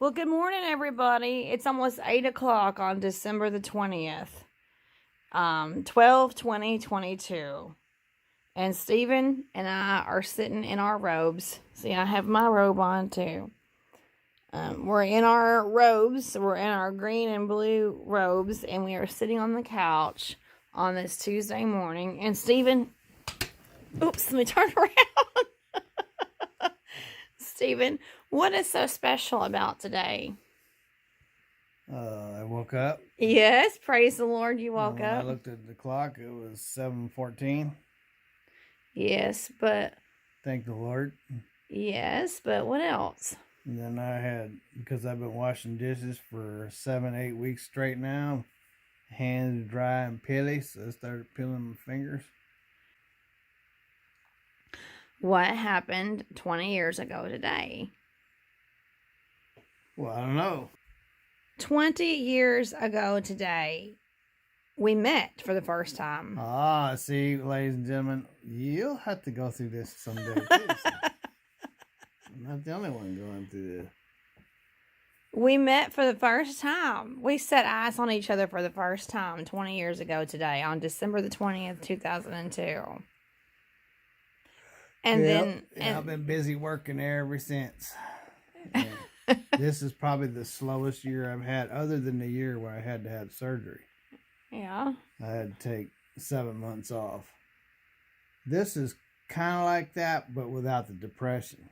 Well, good morning, everybody. It's almost 8 o'clock on December the 20th, 2022. And Stephen and I are sitting in our robes. See, I have my robe on, too. We're in our robes. We're in our green and blue robes, and we are sitting on the couch on this Tuesday morning. And Stephen, oops, let me turn around. Stephen, what is so special about today? I woke up. Yes, praise the Lord, you woke up. I looked at the clock. It was 7:14. Yes, but... Thank the Lord. Yes, but what else? And then I had, because I've been washing dishes for 7-8 weeks straight now, hands dry and peely, so I started peeling my fingers. What happened 20 years ago today? Well, I don't know. 20 years ago today, we met for the first time. Ah, see, ladies and gentlemen, you'll have to go through this someday, too. So I'm not the only one going through this. We met for the first time. We set eyes on each other for the first time 20 years ago today on December the 20th, 2002. And then... I've been busy working there ever since. This is probably the slowest year I've had, other than the year where I had to have surgery. Yeah. I had to take 7 months off. This is kind of like that, but without the depression.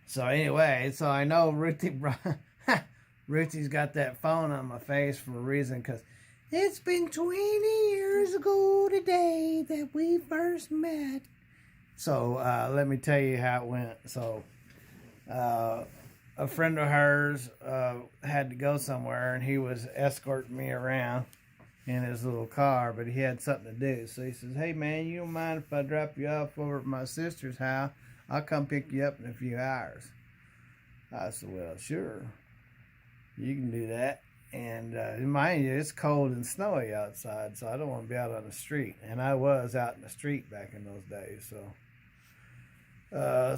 So anyway, so I know Ruthie's got that phone on my face for a reason, because it's been 20 years ago today that we first met. So let me tell you how it went. So a friend of hers had to go somewhere, and he was escorting me around in his little car, but he had something to do. So he says, "Hey man, you don't mind if I drop you off over at my sister's house? I'll come pick you up in a few hours." I said, "Well, sure, you can do that." And mind you, it's cold and snowy outside, so I don't want to be out on the street. And I was out in the street back in those days.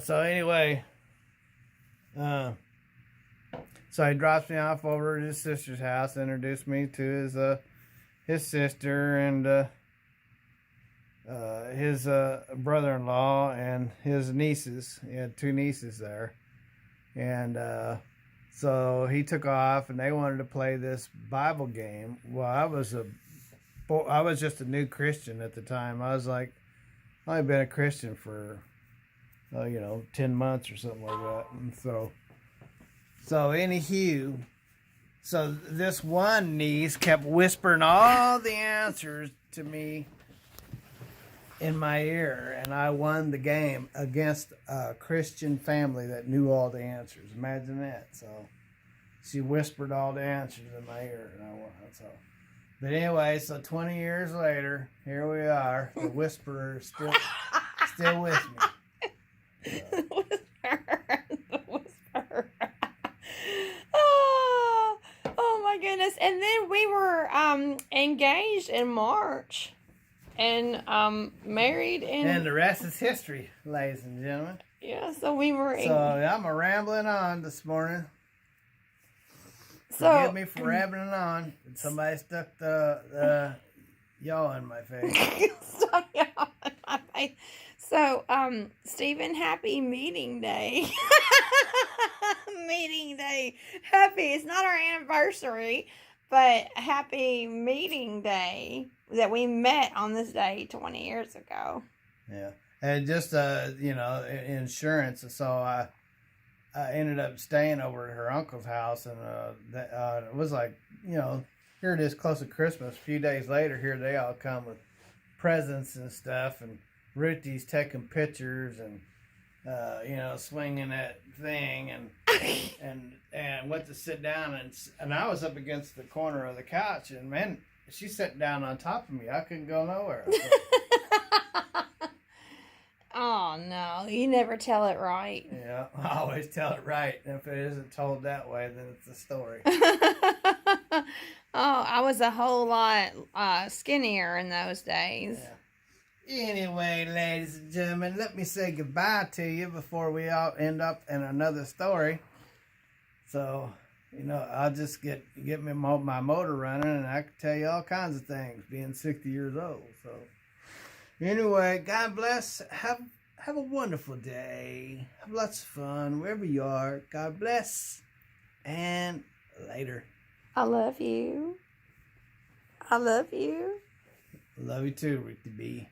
So anyway, so he drops me off over at his sister's house, introduced me to his sister and his brother-in-law and his nieces. He had 2 nieces there. And so he took off, and they wanted to play this Bible game. Well, I was just a new Christian at the time. I was like, I've only been a Christian for 10 months or something like that. And so anywho, so this one niece kept whispering all the answers to me in my ear, and I won the game against a Christian family that knew all the answers. Imagine that. So she whispered all the answers in my ear, and I won. So, but anyway, so 20 years later, here we are. The whisperer is still with me. The whisper. Oh my goodness. And then we were engaged in March and married in... And the rest is history, ladies and gentlemen. Yeah, so we were... So I'm rambling on this morning. So, forgive me for rambling on. Somebody stuck the y'all in my face. Stuck y'all in my face. So, Stephen, happy meeting day. Meeting day. Happy. It's not our anniversary, but happy meeting day that we met on this day 20 years ago. Yeah. And just, insurance. So I ended up staying over at her uncle's house, and it was like, here it is close to Christmas. A few days later, here they all come with presents and stuff, and Ruthie's taking pictures and, swinging that thing, and went to sit down, and I was up against the corner of the couch, and man, she sat down on top of me. I couldn't go nowhere. Oh, no. You never tell it right. Yeah, I always tell it right. And if it isn't told that way, then it's a story. Oh, I was a whole lot skinnier in those days. Yeah. Anyway, ladies and gentlemen, let me say goodbye to you before we all end up in another story. So, I'll just get my motor running, and I can tell you all kinds of things being 60 years old. So, anyway, God bless. Have a wonderful day. Have lots of fun wherever you are. God bless. And later. I love you. I love you. Love you too, Ricky B.